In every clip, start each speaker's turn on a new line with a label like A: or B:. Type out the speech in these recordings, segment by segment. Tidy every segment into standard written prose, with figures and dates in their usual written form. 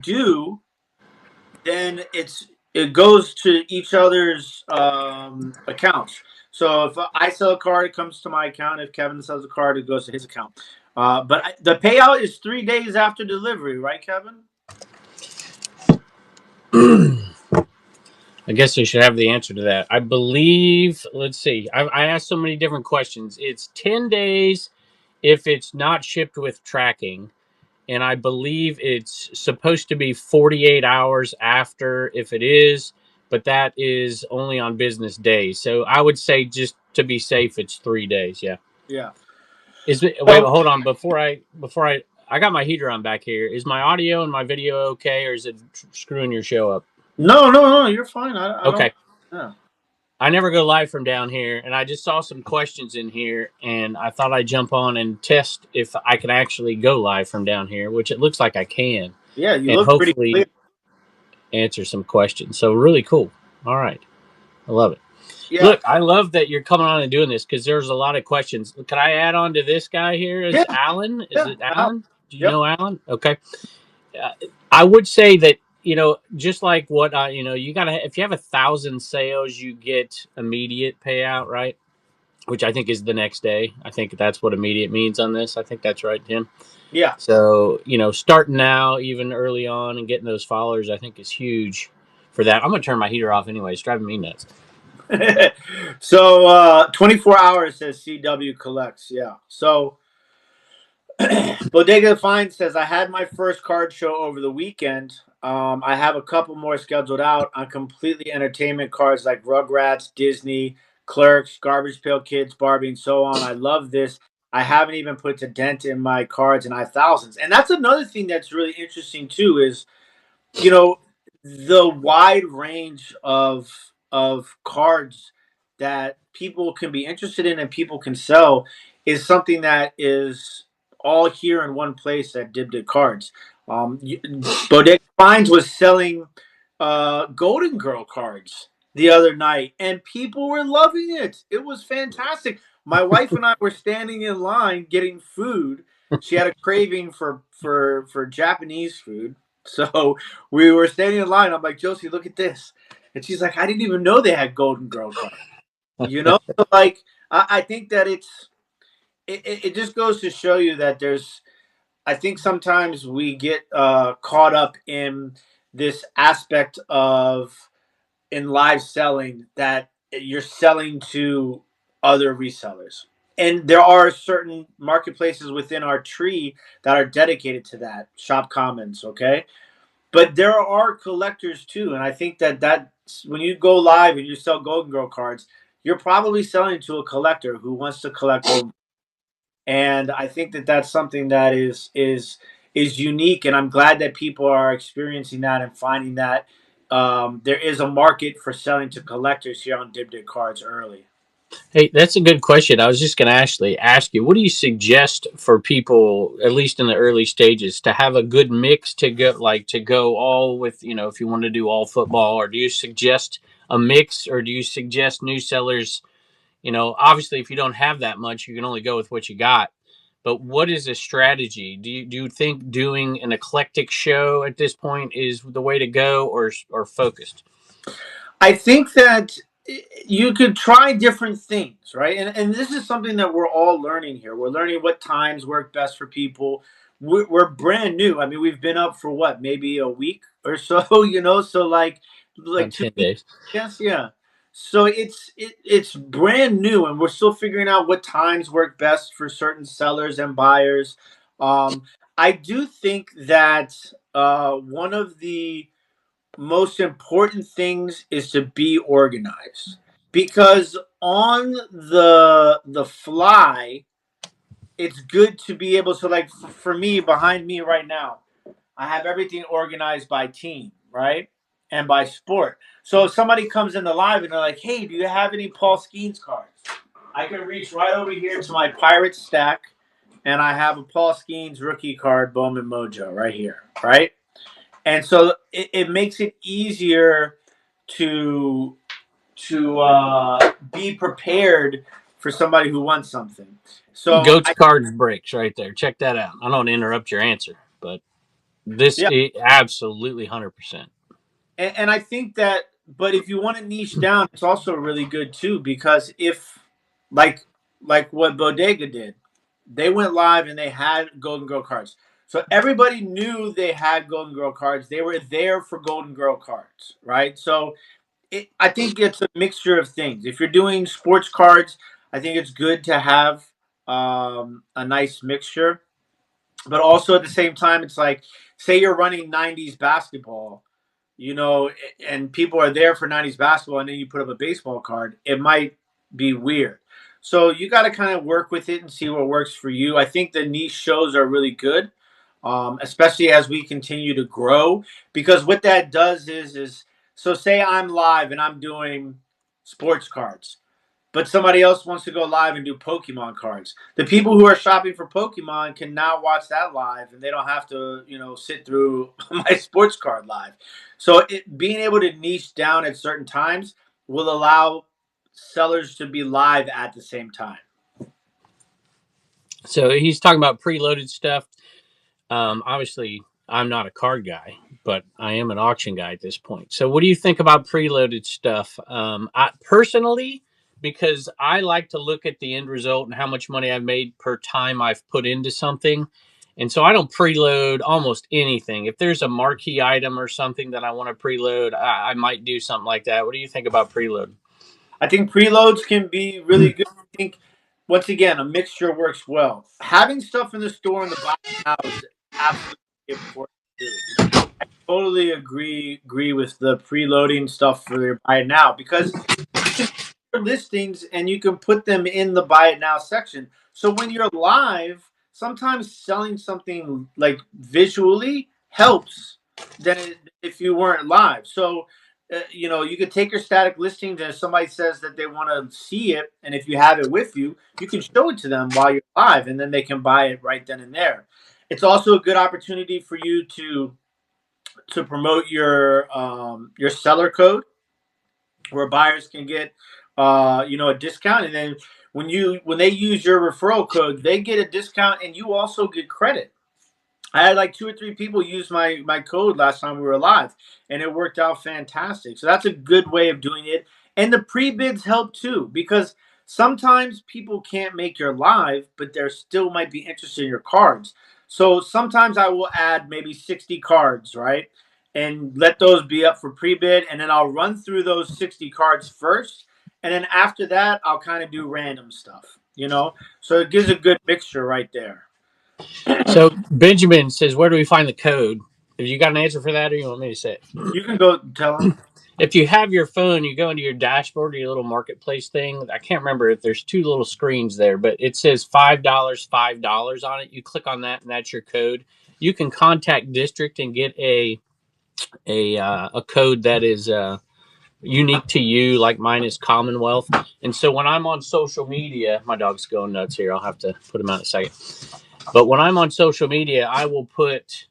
A: do, then it goes to each other's accounts. So if I sell a card, it comes to my account. If Kevin sells a card, it goes to his account. But the payout is 3 days after delivery, right, Kevin?
B: I guess I should have the answer to that. I believe, let's see, I asked so many different questions. It's 10 days if it's not shipped with tracking. And I believe it's supposed to be 48 hours after if it is, but that is only on business days. So I would say, just to be safe, it's 3 days. Yeah.
A: Yeah.
B: Is it, wait,
A: So
B: hold on. I got my heater on back here. Is my audio and my video okay, or is it screwing your show up?
A: no, you're fine. I don't.
B: Okay.
A: Yeah.
B: I never go live from down here, and I just saw some questions in here, and I thought I'd jump on and test if I can actually go live from down here, which it looks like I can,
A: Yeah, you
B: and
A: look pretty clear.
B: hopefully answer some questions. So really cool. All right, I love it.
A: Yeah.
B: Look, I love that you're coming on and doing this because there's a lot of questions. Can I add on to this guy here? Is
A: Yeah.
B: Alan? Is
A: Yeah.
B: it Alan? Do you
A: Yep.
B: know Alan? Okay. Uh, I would say that, just like what you gotta, if you have 1,000 sales, you get immediate payout, right? Which I think is the next day. I think that's what immediate means on this. I think that's right, Tim.
A: Yeah.
B: So, starting now, even early on, and getting those followers, I think is huge for that. I'm gonna turn my heater off anyway. It's driving me nuts.
A: So 24 hours says CW collects. Yeah. So Bodega Fine says I had my first card show over the weekend. I have a couple more scheduled out on completely entertainment cards like Rugrats, Disney, Clerks, Garbage Pail Kids, Barbie, and so on. I love this. I haven't even put a dent in my cards, and I have thousands. And that's another thing that's really interesting too is, you know, the wide range of cards that people can be interested in and people can sell is something that is all here in one place at Dibdit Cards. Bodega Finds was selling Golden Girl cards the other night, and people were loving it. It was fantastic. My wife and I were standing in line getting food. She had a craving for Japanese food, so we were standing in line. I'm like, Josie, look at this, and she's like, I didn't even know they had Golden Girl cards. So like I think that it just goes to show you that there's. I think sometimes we get caught up in this aspect of in live selling that you're selling to other resellers. And there are certain marketplaces within our tree that are dedicated to that. Shop Commons, okay? But there are collectors too, and I think that when you go live and you sell Golden Girl cards, you're probably selling to a collector who wants to collect Golden. And I think that that's something that is unique, and I'm glad that people are experiencing that and finding that there is a market for selling to collectors here on Dibdit Cards early.
B: Hey, that's a good question. I was just going to actually ask you, what do you suggest for people, at least in the early stages, to have a good mix to go all with, if you want to do all football, or do you suggest a mix, or do you suggest new sellers, obviously if you don't have that much, you can only go with what you got. But what is a strategy? Do you think doing an eclectic show at this point is the way to go, or focused?
A: I think that you could try different things, right? And this is something that we're all learning here. We're learning what times work best for people. We're brand new. I mean, we've been up for what, maybe a week or so, So like
B: 10 days.
A: yes, yeah. So it's brand new, and we're still figuring out what times work best for certain sellers and buyers. Um, I do think that one of the most important things is to be organized, because on the fly it's good to be able to, like, for me, behind me right now I have everything organized by team, right, and by sport. So if somebody comes in the live and they're like, hey, do you have any Paul Skeens cards, I can reach right over here to my pirate stack, and I have a Paul Skeens rookie card, Bowman Mojo, right here, right? And so it makes it easier to be prepared for somebody who wants something. So
B: Go to cards breaks right there. Check that out. I don't want to interrupt your answer, but This
A: Yeah,
B: is absolutely 100%.
A: and I think that, but if you want to niche down, it's also really good too because if like like what Bodega did, they went live and they had Golden Girl cards. So everybody knew they had Golden Girl cards. They were there for Golden Girl cards, right? So I think it's a mixture of things. If you're doing sports cards, I think it's good to have a nice mixture. But also at the same time, it's like, say you're running 90s basketball, you know, and people are there for 90s basketball, and then you put up a baseball card, it might be weird. So you got to kind of work with it and see what works for you. I think the niche shows are really good, especially as we continue to grow, because what that does is so say I'm live and I'm doing sports cards, but somebody else wants to go live and do Pokemon cards. The people who are shopping for Pokemon can now watch that live, and they don't have to, sit through my sports card live. So being able to niche down at certain times will allow sellers to be live at the same time.
B: So he's talking about preloaded stuff. Obviously, I'm not a card guy, but I am an auction guy at this point. So, what do you think about preloaded stuff? I personally, because I like to look at the end result and how much money I've made per time I've put into something. And so I don't preload almost anything. If there's a marquee item or something that I want to preload, I might do something like that. What do you think about preload?
A: I think preloads can be really good. I think once again, a mixture works well. Having stuff in the store and the buy now is absolutely important too. Totally agree with the preloading stuff for your buy it now, because you can put listings and you can put them in the buy it now section. So when you're live, sometimes selling something like visually helps than if you weren't live. So you could take your static listings, and if somebody says that they want to see it, and if you have it with you, you can show it to them while you're live, and then they can buy it right then and there. It's also a good opportunity for you to promote your seller code, where buyers can get a discount, and then when they use your referral code, they get a discount, and you also get credit. I had like two or three people use my code last time we were live, and it worked out fantastic. So that's a good way of doing it. And the pre-bids help too, because sometimes people can't make your live, but they still might be interested in your cards. So sometimes I will add maybe 60 cards, right? And let those be up for pre-bid, and then I'll run through those 60 cards first, and then after that I'll kind of do random stuff. So it gives a good mixture right there.
B: So, Benjamin says, where do we find the code? Have you got an answer for that, or you want me to say it?
A: You can go tell them.
B: If you have your phone, you go into your dashboard or your little marketplace thing. I can't remember if there's two little screens there, but it says $5 on it. You click on that, and that's your code. You can contact district and get a code that is unique to you. Like mine is Commonwealth. And so when I'm on social media, my dog's going nuts here. I'll have to put him out in a second. But when I'm on social media, I will put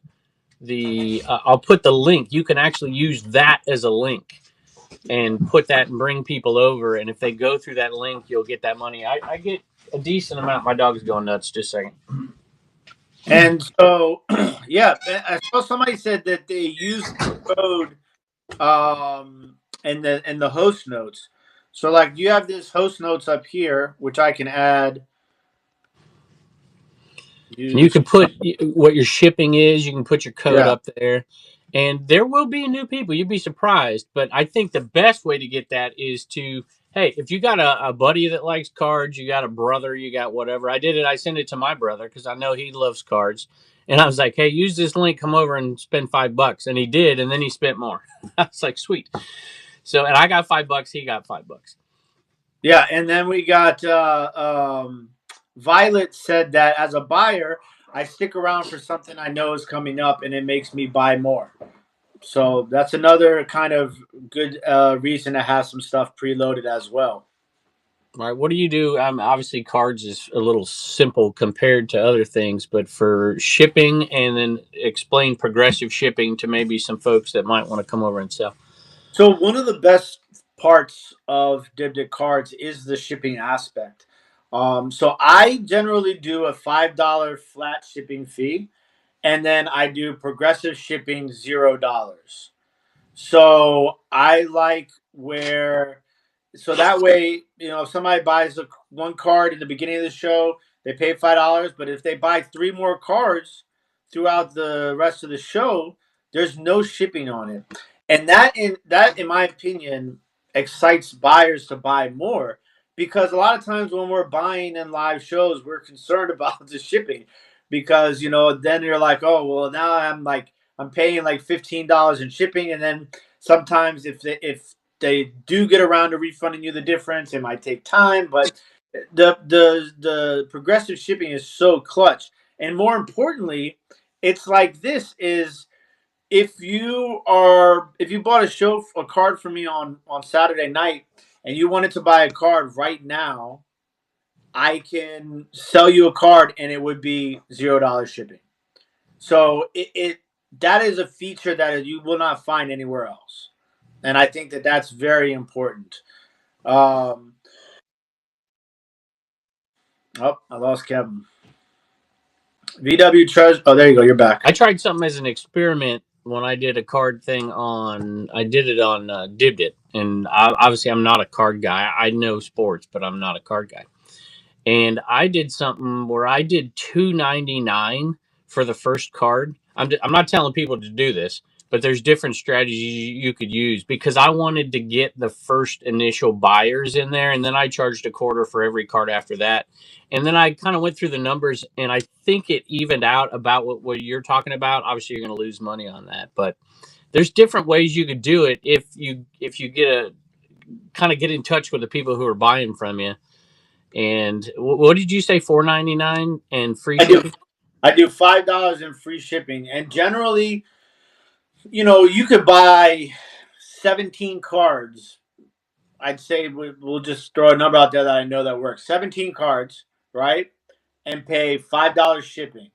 B: I'll put the link. You can actually use that as a link and put that and bring people over. And if they go through that link, you'll get that money. I get a decent amount. My dog's going nuts. Just a second.
A: And so, yeah, I saw somebody said that they use the code in the host notes. So, like, you have this host notes up here, which I can add.
B: You
A: Use,
B: can put what your shipping is. You can put your code
A: yeah.
B: up there, and there will be new people. You'd be surprised. But I think the best way to get that is to, hey, if you got a buddy that likes cards, you got a brother, you got whatever. I did it. I sent it to my brother because I know he loves cards, and I was like, hey, use this link. Come over and spend $5, and he did, and then he spent more. I was like, sweet. So, and I got $5. He got $5.
A: Yeah, and then we got Violet said that as a buyer, I stick around for something I know is coming up, and it makes me buy more. So that's another kind of good reason to have some stuff preloaded as well.
B: All right, what do you do? Obviously, cards is a little simple compared to other things, but for shipping, and then explain progressive shipping to maybe some folks that might want to come over and sell.
A: So one of the best parts of Dibdit cards is the shipping aspect. So I generally do a $5 flat shipping fee, and then I do progressive shipping $0. So I like where, so that way, if somebody buys one card in the beginning of the show, they pay $5. But if they buy three more cards throughout the rest of the show, there's no shipping on it, and in my opinion, excites buyers to buy more, because a lot of times when we're buying in live shows, we're concerned about the shipping, because then you're like, oh well, now I'm paying like $15 in shipping, and then sometimes if they do get around to refunding you the difference, it might take time. But the progressive shipping is so clutch, and more importantly, it's like this is if you bought a card for me on Saturday night, and you wanted to buy a card right now, I can sell you a card and it would be $0 shipping. So that is a feature that you will not find anywhere else, and I think that that's very important. Um, oh, I lost Kevin. VW Treasure. Oh, there you go. You're back.
B: I tried something as an experiment when I did a card thing on. I did it on Dibdit, and obviously I'm not a card guy. I know sports, but I'm not a card guy. And I did something where I did $2.99 for the first card. I'm not telling people to do this, but there's different strategies you could use, because I wanted to get the first initial buyers in there, and then I charged a quarter for every card after that. And then I kind of went through the numbers, and I think it evened out about what you're talking about. Obviously, you're going to lose money on that, but there's different ways you could do it if you get a kind of get in touch with the people who are buying from you. And what did you say? $4.99 and free
A: I do.
B: shipping.
A: I do $5 in free shipping, and generally, you could buy 17 cards. I'd say we'll just throw a number out there that I know that works. 17 cards, right? And pay $5 shipping,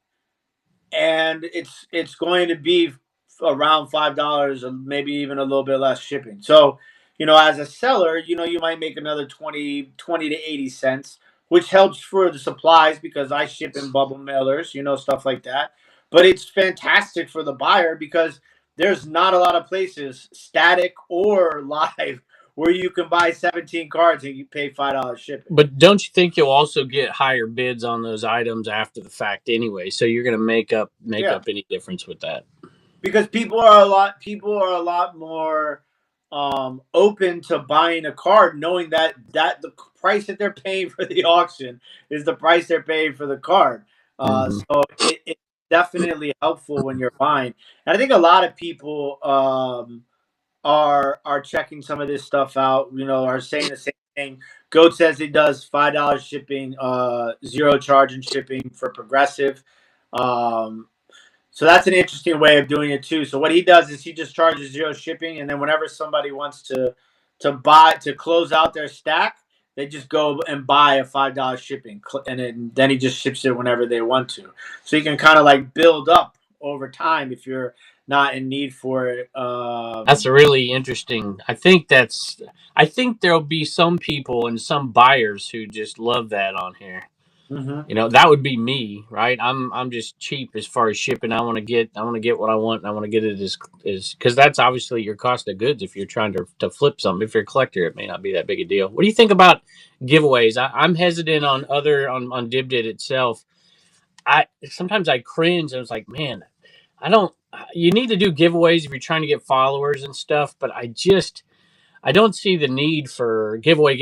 A: and it's going to be around $5, or maybe even a little bit less shipping. So, as a seller, you might make another 20 to 80 cents, which helps for the supplies because I ship in bubble mailers, stuff like that. But it's fantastic for the buyer because there's not a lot of places, static or live, where you can buy 17 cards and you pay $5 shipping.
B: But don't you think you'll also get higher bids on those items after the fact anyway? So you're going to make
A: Yeah.
B: up any difference with that.
A: Because people are a lot more open to buying a card, knowing that the price that they're paying for the auction is the price they're paying for the card.
B: Hmm.
A: So it's definitely helpful when you're buying, and I think a lot of people are checking some of this stuff out. Are saying the same thing. Goat says he does $5 shipping, zero charge in shipping for progressive. Um, so that's an interesting way of doing it too. So what he does is he just charges zero shipping, and then whenever somebody wants to close out their stack, they just go and buy a $5 shipping, and then he just ships it whenever they want to. So you can kind of like build up over time if you're not in need for it.
B: That's a really interesting. I think there'll be some people and some buyers who just love that on here.
A: Mhm.
B: That would be me, right? I'm just cheap as far as shipping. I want to get what I want, and I want to get it as because that's obviously your cost of goods. If you're trying to flip something, if you're a collector, it may not be that big a deal. What do you think about giveaways? I'm hesitant on Dibdit itself. I sometimes I cringe, and it's like, man, I don't. You need to do giveaways if you're trying to get followers and stuff, but I don't see the need for giveaway,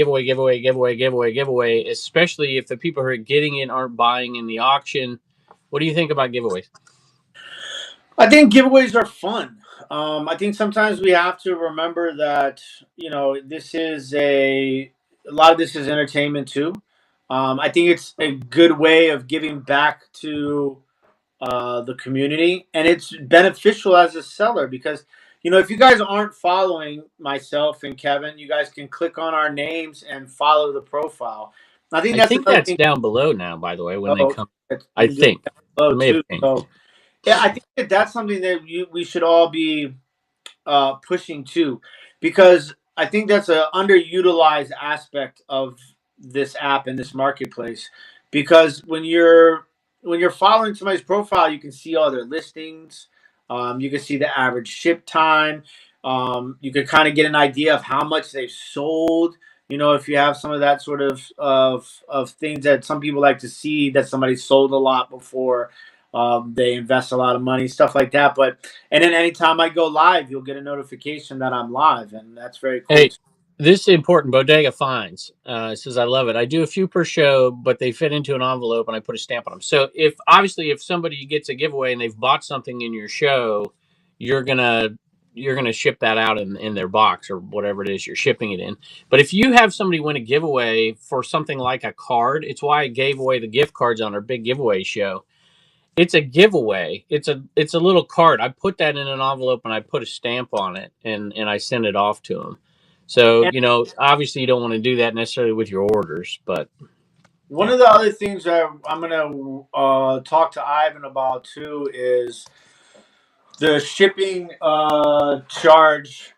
B: especially if the people who are getting it aren't buying in the auction. What do you think about giveaways?
A: I think giveaways are fun. I think sometimes we have to remember that this is a lot of this is entertainment too. I think it's a good way of giving back to the community, and it's beneficial as a seller because if you guys aren't following myself and Kevin, you guys can click on our names and follow the profile. I think
B: I
A: that's
B: think
A: another
B: that's
A: thing.
B: down below now, by the way, when they
A: Oh,
B: come.
A: you
B: I
A: can do it
B: think
A: down below
B: it may have
A: too.
B: changed.
A: So yeah, I think that that's something that we should all be pushing too, because I think that's a underutilized aspect of this app and this marketplace. Because when you're when you're following somebody's profile, you can see all their listings. You can see the average ship time. You can kind of get an idea of how much they've sold. You know, if you have some of that sort of things that some people like to see, that somebody sold a lot before they invest a lot of money, stuff like that. But and then anytime I go live, you'll get a notification that I'm live, and that's very cool.
B: Hey, this is important. Bodega Finds says, I love it. I do a few per show, but they fit into an envelope and I put a stamp on them. So if obviously if somebody gets a giveaway and they've bought something in your show, you're gonna you're gonna ship that out in their box or whatever it is you're shipping it in. But if you have somebody win a giveaway for something like a card, it's why I gave away the gift cards on our big giveaway show. It's a giveaway. It's a little card. I put that in an envelope and I put a stamp on it and I send it off to them. So,
A: And
B: obviously you don't want to do that necessarily with your orders, but
A: one
B: yeah.
A: of the other things that I'm gonna talk to Ivan about too is the shipping charge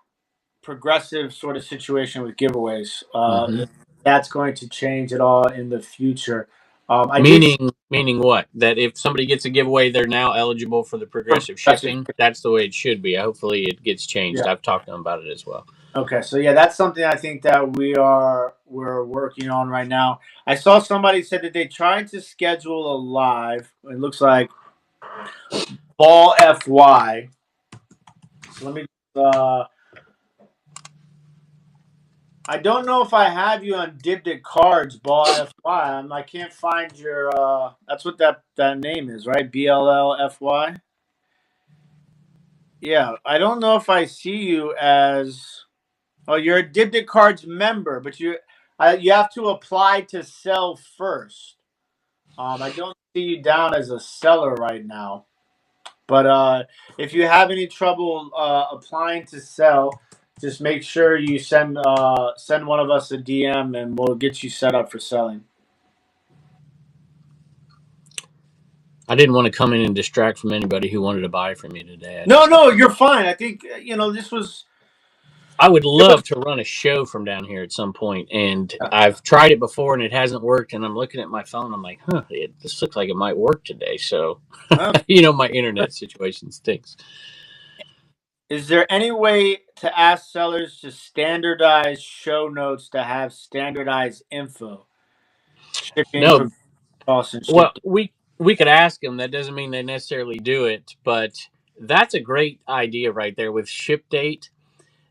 A: progressive sort of situation with giveaways.
B: Hmm.
A: If that's going to change at all in the future. I did see
B: Meaning what? That if somebody gets a giveaway, they're now eligible for the progressive
A: progressive.
B: shipping. That's the way it should be. Hopefully it gets changed.
A: Yeah.
B: I've talked to them about it as well.
A: Okay. So yeah, that's something I think that we're working on right now. I saw somebody said that they tried to schedule a live. It looks like Ball FY. So let me. I don't know if I have you on Dibdit cards, Ball FY. I can't find your. That's what that name is, right? BLLFY. Yeah, I don't know if I see you as. Oh, you're a Dibdit cards member, but you have to apply to sell first. I don't see you down as a seller right now. But if you have any trouble applying to sell, just make sure you send one of us a DM, and we'll get you set up for selling.
B: I didn't want to come in and distract from anybody who wanted to buy from me today.
A: No, no, you're fine. I think this was.
B: I would love to run a show from down here at some point, and I've tried it before and it hasn't worked. And I'm looking at my phone. I'm like, this looks like it might work today. So,
A: Uh,
B: my internet situation stinks.
A: is there any way to ask sellers to standardize show notes to have standardized info, shipping for
B: No,
A: costs and
B: well,
A: shipping?
B: we could ask them. That doesn't mean they necessarily do it, but that's a great idea right there with ship date.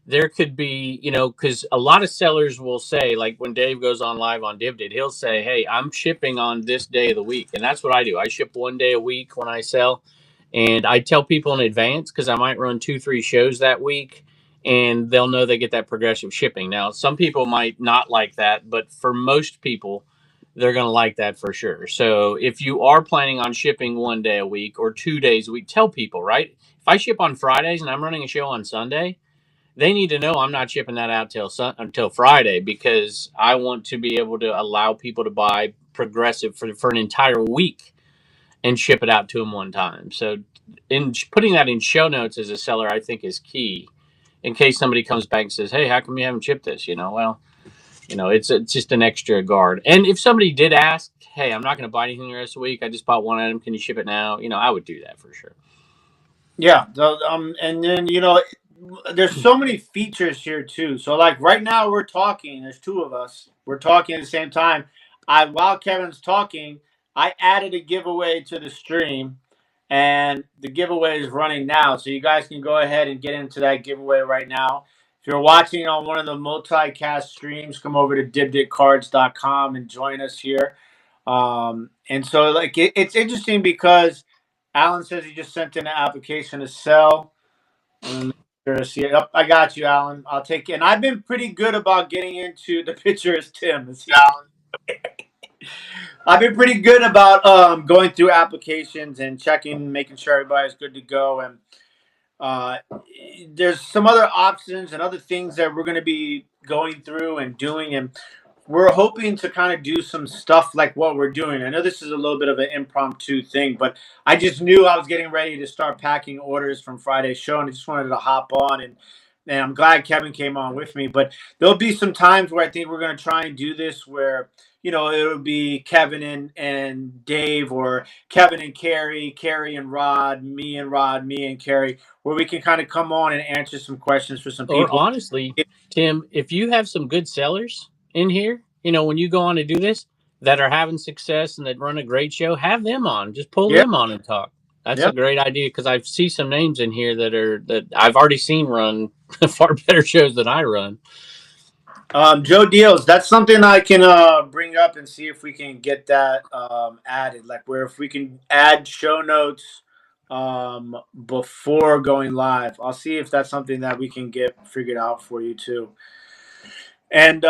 B: There could be, because a lot of sellers will say, like when Dave goes on live on Dibdit, he'll say, "Hey, I'm shipping on this day of the week," and that's what I do. I ship one day a week when I sell, and I tell people in advance because I might run 2, 3 shows that week, and they'll know they get that progressive shipping. Now, some people might not like that, but for most people, they're going to like that for sure. So if you are planning on shipping one day a week or 2 days a week, tell people, right? If I ship on Fridays and I'm running a show on Sunday, they need to know I'm not shipping that out until Friday because I want to be able to allow people to buy progressive for an entire week and ship it out to them one time. So, in putting that in show notes as a seller, I think is key. In case somebody comes back and says, "Hey, how come you haven't shipped this?" It's just an extra guard. And if somebody did ask, "Hey, I'm not going to buy anything the rest of the week. I just bought one item. Can you ship it now?" I would do that for sure.
A: Yeah. And then there's so many features here too. So like right now we're talking. There's two of us. We're talking at the same time. While Kevin's talking, I added a giveaway to the stream, and the giveaway is running now. So you guys can go ahead and get into that giveaway right now. If you're watching on one of the multicast streams, come over to dibditcards.com and join us here. And so like it's interesting because Alan says he just sent in an application to sell. Let me make sure to see it. Yep, I got you, Alan. I'll take it. And I've been pretty good about getting into the picture as Tim. It's Alan. I've been pretty good about going through applications and checking, making sure everybody's good to go. And uh, there's some other options and other things that we're going to be going through and doing. And we're hoping to kind of do some stuff like what we're doing. I know this is a little bit of an impromptu thing, but I just knew I was getting ready to start packing orders from Friday's show, and I just wanted to hop on and and I'm glad Kevin came on with me. But there'll be some times where I think we're going to try and do this where, it'll be Kevin and Dave, or Kevin and Carrie and Rod, me and Carrie, where we can kind of come on and answer some questions for some
B: Or
A: people.
B: honestly, Tim, if you have some good sellers in here, when you go on to do this that are having success and that run a great show, have them on. Just pull
A: Yeah.
B: them on and talk. That's a
A: Yep.
B: great idea because I see some names in here that I've already seen run far better shows than I run.
A: Joe Deals, that's something I can bring up and see if we can get that added. Like, where if we can add show notes before going live. I'll see if that's something that we can get figured out for you too. And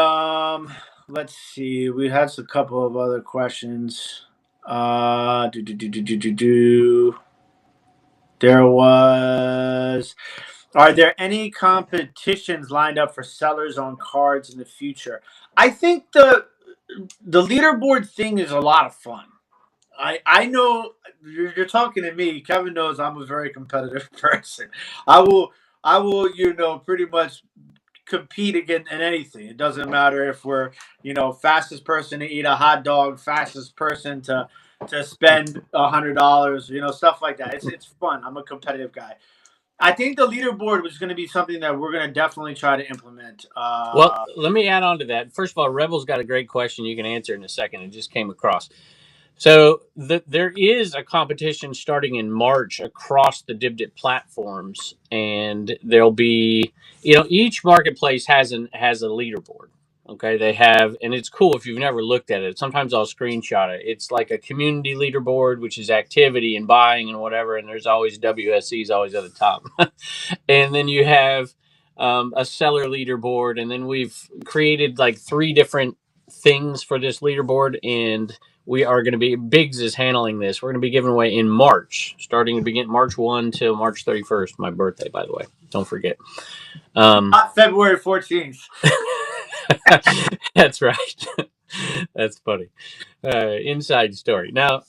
A: let's see, we had a couple of other questions. Do, do, do, do, do, do, do. There was. Are there any competitions lined up for sellers on cards in the future? I think the leaderboard thing is a lot of fun. I know you're talking to me. Kevin knows I'm a very competitive person. I will pretty much compete against in anything. It doesn't matter if we're fastest person to eat a hot dog, fastest person to spend $100, stuff like that. It's fun. I'm a competitive guy. I think the leaderboard was going to be something that we're going to definitely try to implement.
B: Well, let me add on to that. First of all, Rebel's got a great question you can answer in a second. It just came across. So there is a competition starting in March across the Dibdit platforms, and there'll be, each marketplace has a leaderboard. Okay, they have, and it's cool if you've never looked at it. Sometimes I'll screenshot it. It's like a community leaderboard, which is activity and buying and whatever. And there's always WSCs always at the top, and then you have a seller leaderboard, and then we've created like 3 different things for this leaderboard, and we are going to be Biggs is handling this. We're going to be giving away in March, starting to begin March 1 till March 31st. My birthday, by the way. Don't forget.
A: Not February 14th.
B: That's right. That's funny. Inside story. Now,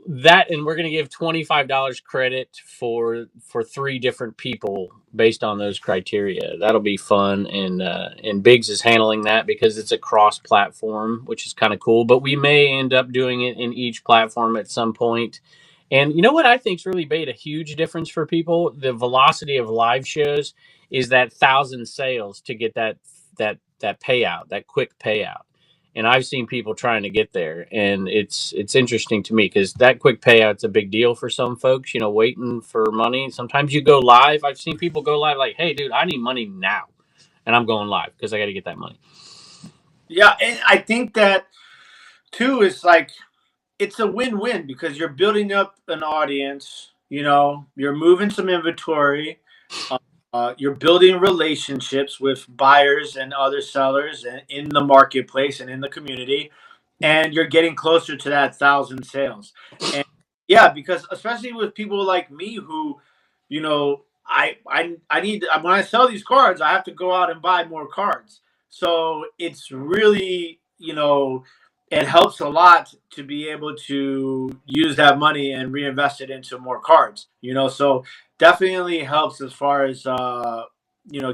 B: and we're going to give $25 credit for 3 different people based on those criteria. That'll be fun, and Biggs is handling that because it's a cross platform, which is kind of cool. But we may end up doing it in each platform at some point. And you know what I think's really made a huge difference for people? The velocity of live shows is that 1,000 sales to get that payout, that quick payout. And I've seen people trying to get there, and it's interesting to me because that quick payout's a big deal for some folks. Waiting for money. Sometimes you go live. I've seen people go live like, "Hey, dude, I need money now," and I'm going live because I got to get that money.
A: Yeah, and I think that too is like it's a win-win because you're building up an audience. You're moving some inventory. You're building relationships with buyers and other sellers and in the marketplace and in the community, and you're getting closer to that 1,000 sales. And yeah, because especially with people like me who, I need when I sell these cards, I have to go out and buy more cards. So it's really, it helps a lot to be able to use that money and reinvest it into more cards. So definitely helps as far as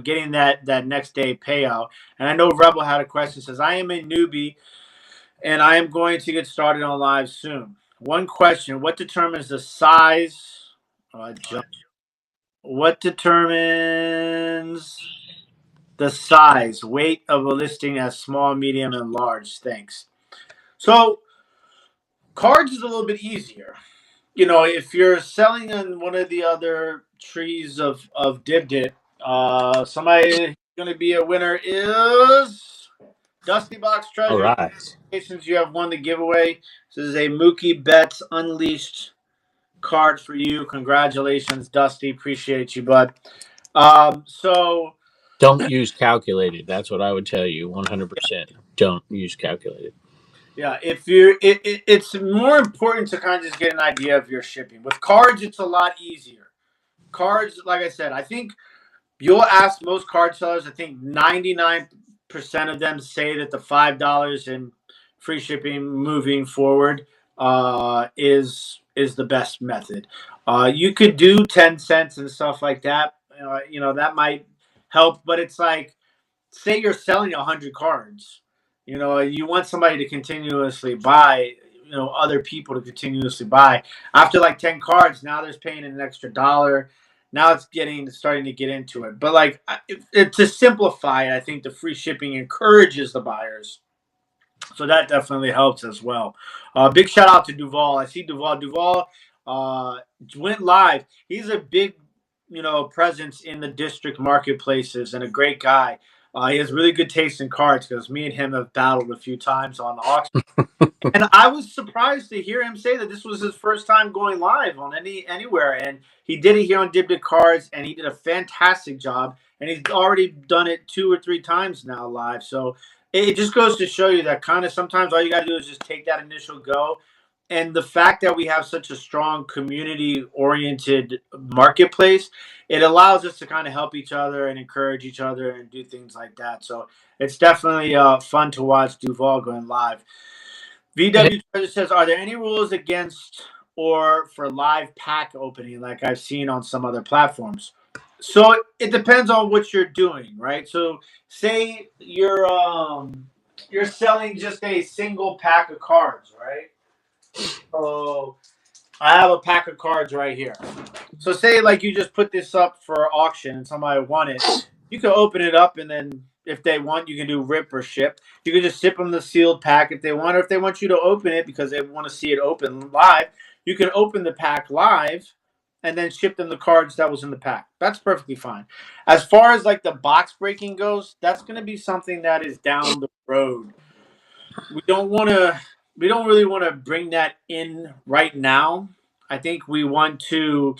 A: getting that next day payout. And I know Rebel had a question. Says, I am a newbie and I am going to get started on live soon. One question: what determines the size? What determines the size, weight of a listing as small, medium, and large? Thanks. So cards is a little bit easier. If you're selling on one of the other trees of Dibdit, somebody going to be a winner is Dusty Box
B: All
A: Treasure.
B: right.
A: Since you have won the giveaway, this is a Mookie Betts Unleashed card for you. Congratulations, Dusty. Appreciate you, bud. So
B: Don't use calculated. That's what I would tell you. 100%. Don't use calculated.
A: yeah, if it's more important to kind of just get an idea of your shipping. With cards, it's a lot easier. Cards, like I said, I think you'll ask most card sellers. I think 99% of them say that the $5 in free shipping moving forward is the best method. You could do 10 cents and stuff like that. That might help. But it's like, say you're selling 100 cards, you want somebody to continuously buy, other people to continuously buy. After like 10 cards, now there's paying an extra dollar. Now it's starting to get into it. But like, to simplify it, I think the free shipping encourages the buyers. So that definitely helps as well. Big shout out to Duval. I see Duval. Duval went live. He's a big, presence in the district marketplaces and a great guy. He has really good taste in cards because me and him have battled a few times on auction. And I was surprised to hear him say that this was his first time going live on anywhere, and he did it here on Dibdit Cards, and he did a fantastic job. And he's already done it 2 or 3 times now live. So it just goes to show you that kind of sometimes all you got to do is just take that initial go. And the fact that we have such a strong community-oriented marketplace, it allows us to kind of help each other and encourage each other and do things like that. So it's definitely fun to watch Duval going live. VW says, are there any rules against or for live pack opening like I've seen on some other platforms? So it depends on what you're doing, right? So say you're selling just a single pack of cards, right? So I have a pack of cards right here. So say like you just put this up for auction and somebody want it, you can open it up, and then if they want, you can do rip or ship. You can just ship them the sealed pack if they want, or if they want you to open it because they want to see it open live, you can open the pack live and then ship them the cards that was in the pack. That's perfectly fine. As far as like the box breaking goes, that's going to be something that is down the road. We don't want to. We don't really want to bring that in right now. I think we want to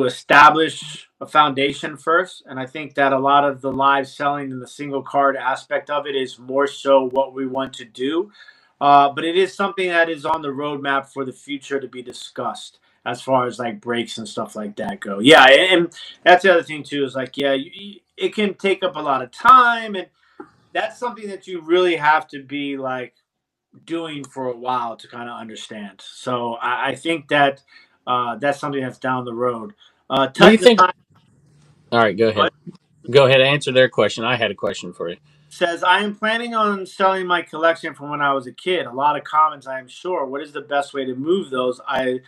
A: establish a foundation first, and I think that a lot of the live selling and the single card aspect of it is more so what we want to do. But it is something that is on the roadmap for the future to be discussed as far as like breaks and stuff like that go. Yeah, and that's the other thing too is like, yeah, it can take up a lot of time, and that's something that you really have to be like doing for a while to kind of understand. So I think that that's something that's down the road.
B: Do you
A: Tut
B: think?
A: Design
B: All right, go ahead. Go ahead. Answer their question. I had a question for you.
A: says, I am planning on selling my collection from when I was a kid. A lot of comments, I am sure. What is the best way to move those? I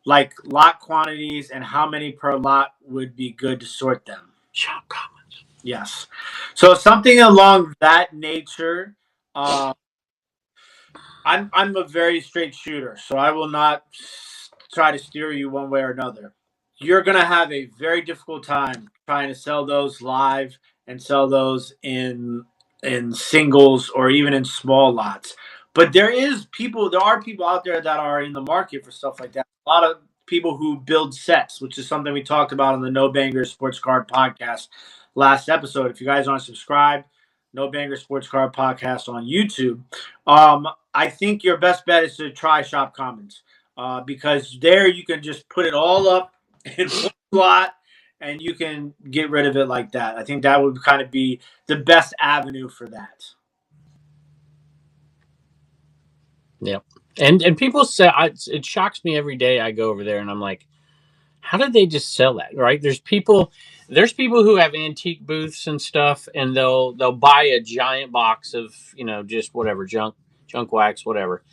A: like lot quantities and how many per lot would be good to sort them.
B: Shop comments.
A: Yes. So something along that nature. I'm a very straight shooter, so I will not try to steer you one way or another. You're gonna have a very difficult time trying to sell those live and sell those in singles or even in small lots. But there are people out there that are in the market for stuff like that. A lot of people who build sets, which is something we talked about on the No Banger Sports Card podcast last episode. If you guys aren't subscribed, No Banger Sports Card podcast on YouTube. I think your best bet is to try Shop Commons because there you can just put it all up in one slot and you can get rid of it like that. I think that would kind of be the best avenue for that.
B: Yeah, and people say it shocks me every day I go over there and I'm like, how did they just sell that? Right? There's people who have antique booths and stuff, and they'll buy a giant box of just whatever junk wax whatever,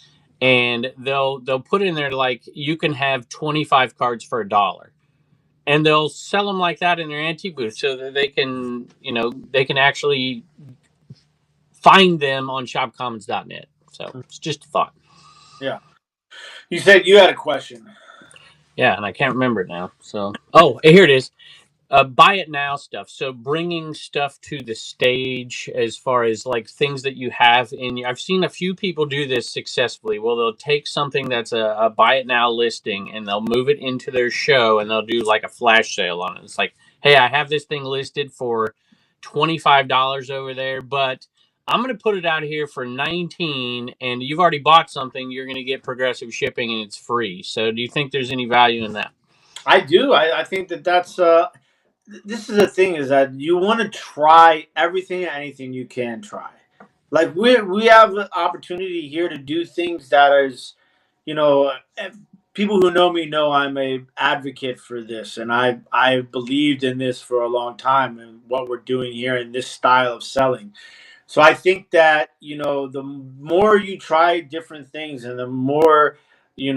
B: and they'll put in there like you can have 25 cards for $1, and they'll sell them like that in their antique booth so that they can actually find them on shopcommons.net. So it's just a thought.
A: Yeah. You said you had a question.
B: Yeah, and I can't remember it now. So, here it is. Buy it now stuff. So bringing stuff to the stage as far as like things that you have in. I've seen a few people do this successfully. Well, they'll take something that's a buy it now listing and they'll move it into their show and they'll do like a flash sale on it. It's like, hey, I have this thing listed for $25 over there, but I'm going to put it out here for 19, and you've already bought something. You're going to get progressive shipping and it's free. So do you think there's any value in that?
A: I do. I think that that's this is the thing is that you want to try everything and anything you can try. Like we have an opportunity here to do things that is, you know, people who know me know I'm a advocate for this, and I believed in this for a long time, and what we're doing here in this style of selling. So I think that, the more you try different things, and the more, I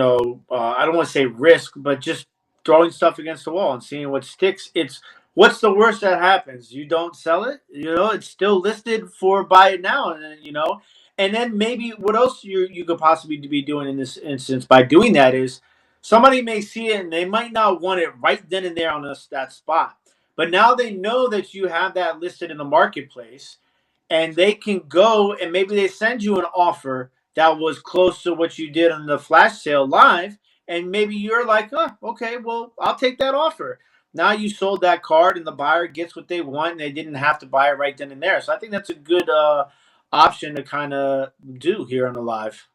A: don't want to say risk, but just throwing stuff against the wall and seeing what sticks. It's what's the worst that happens? You don't sell it. It's still listed for buy it now, and then, and then maybe what else you could possibly be doing in this instance by doing that is somebody may see it and they might not want it right then and there on that spot, but now they know that you have that listed in the marketplace, and they can go and maybe they send you an offer that was close to what you did on the flash sale live, and maybe you're like, oh, okay, well, I'll take that offer. Now you sold that card and the buyer gets what they want, and they didn't have to buy it right then and there. So I think that's a good option to kind of do here on the live.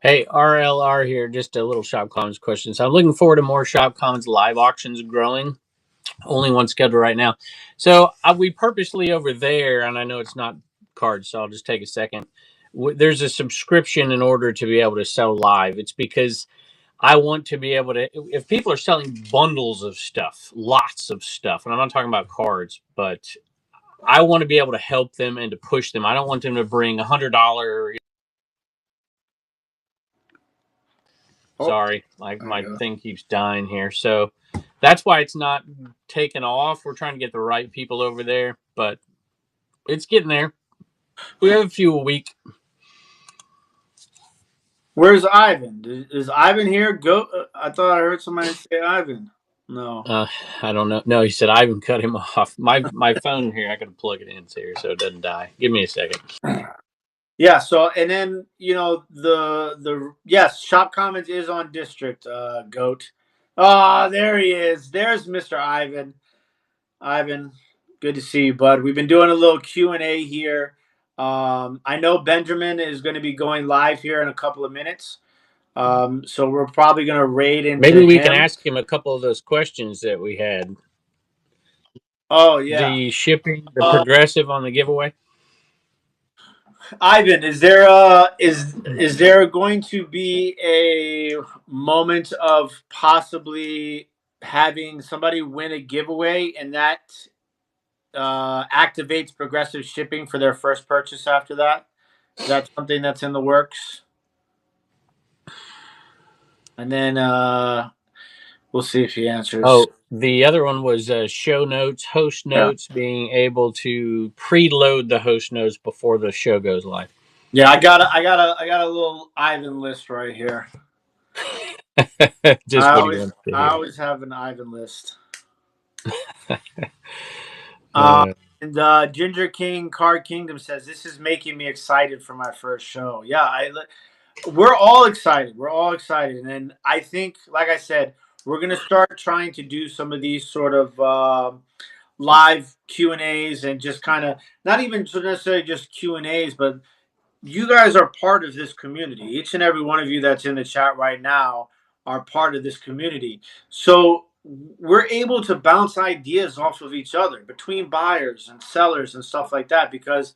B: Hey, RLR here. Just a little Shop Commons question. So I'm looking forward to more Shop Commons live auctions growing. Only one scheduled right now. So we purposely over there, and I know it's not cards, so I'll just take a second. There's a subscription in order to be able to sell live. It's because I want to be able to, if people are selling bundles of stuff, lots of stuff, and I'm not talking about cards, but I want to be able to help them and to push them. I don't want them to bring $100.
A: Oh,
B: Sorry,
A: there you
B: my
A: go.
B: thing keeps dying here. So that's why it's not taken off. We're trying to get the right people over there, but it's getting there. We have a few a week.
A: Where's Ivan? Is Ivan here? Go. I thought I heard somebody say Ivan. No.
B: Uh, I don't know. No, he said I even cut him off. My phone here, I got to plug it in here so it doesn't die. Give me a second.
A: Yeah, so and then the yes, Shop Commons is on District, Goat. Ah, there he is. There's Mr. Ivan. Ivan, good to see you, bud. We've been doing a little Q&A here. I know Benjamin is going to be going live here in a couple of minutes. So we're probably going to raid into
B: Maybe we can
A: him.
B: ask him a couple of those questions that we had.
A: Oh yeah.
B: The shipping, the
A: Uh,
B: progressive on the giveaway.
A: Ivan, is there going to be a moment of possibly having somebody win a giveaway, and that activates progressive shipping for their first purchase after that? Is that something that's in the works? And then we'll see if he answers.
B: Oh, the other one was show notes, host
A: Yeah.
B: notes, being able to preload the host notes before the show goes live.
A: Yeah, I got a little Ivan list right here.
B: Just what he wants to
A: I
B: hear.
A: always have an Ivan list. Um,
B: Uh,
A: and Ginger King Card Kingdom says this is making me excited for my first show. Yeah, we're all excited. We're all excited, and I think, like I said, we're gonna start trying to do some of these sort of live Q&As, and just kind of not even necessarily just Q&As, but you guys are part of this community. Each and every one of you that's in the chat right now are part of this community. So we're able to bounce ideas off of each other between buyers and sellers and stuff like that, because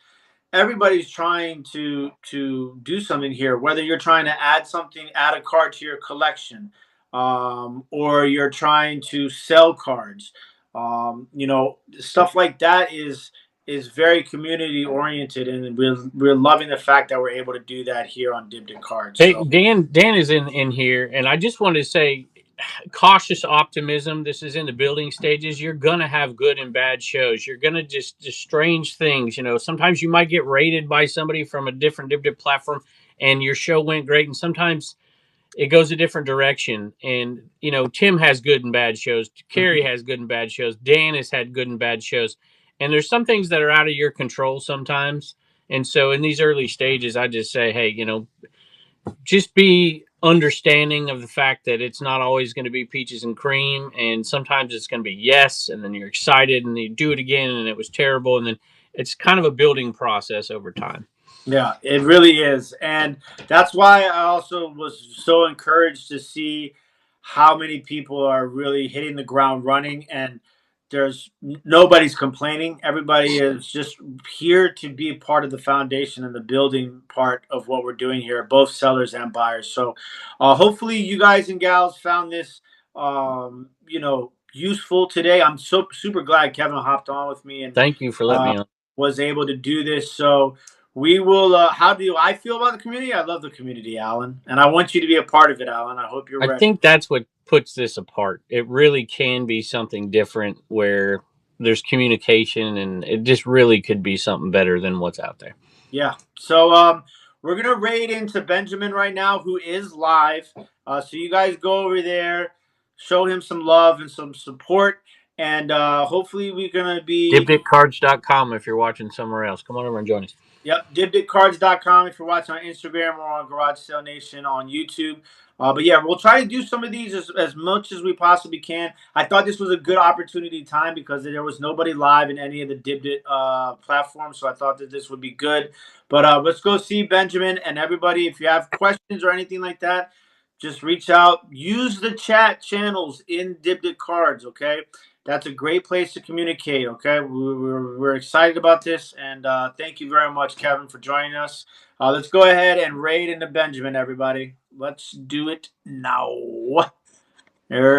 A: everybody's trying to do something here. Whether you're trying to add a card to your collection, or you're trying to sell cards, stuff like that is very community oriented, and we're loving the fact that we're able to do that here on Dibdit Cards.
B: hey,
A: So
B: Dan is in here, and I just wanted to say, cautious optimism. This is in the building stages. You're gonna have good and bad shows. You're gonna just strange things. Sometimes you might get rated by somebody from a different platform, and your show went great, and sometimes it goes a different direction. And Tim has good and bad shows. Carrie has good and bad shows. Dan has had good and bad shows. And there's some things that are out of your control sometimes. And so in these early stages, I just say, hey, just be understanding of the fact that it's not always going to be peaches and cream, and sometimes it's going to be yes, and then you're excited and you do it again and it was terrible, and then it's kind of a building process over time.
A: yeah, it really is. And that's why I also was so encouraged to see how many people are really hitting the ground running. And there's nobody's complaining. Everybody is just here to be a part of the foundation and the building part of what we're doing here, both sellers and buyers. So hopefully you guys and gals found this useful today. I'm so super glad Kevin hopped on with me and
B: Thank you for letting
A: uh,
B: me on.
A: was able to do this. So we will how do I feel about the community? I love the community, Alan, and I want you to be a part of it, Alan. I hope you're
B: I
A: ready.
B: think that's what puts this apart. It really can be something different where there's communication, and it just really could be something better than what's out there.
A: Yeah. So we're gonna raid into Benjamin right now, who is live. So you guys go over there, show him some love and some support, and hopefully we're gonna be
B: Dibditcards.com if you're watching somewhere else. Come on over and join us.
A: Yep, dibditcards.com if you're watching on Instagram or on Garage Sale Nation on YouTube. But yeah, we'll try to do some of these as much as we possibly can. I thought this was a good opportunity time because there was nobody live in any of the Dibdit platforms, so I thought that this would be good. But let's go see Benjamin and everybody. If you have questions or anything like that, just reach out. Use the chat channels in Dibdit Cards, okay? That's a great place to communicate. Okay, we're excited about this, and thank you very much, Kevin, for joining us. Let's go ahead and raid into Benjamin, everybody. Let's do it now. There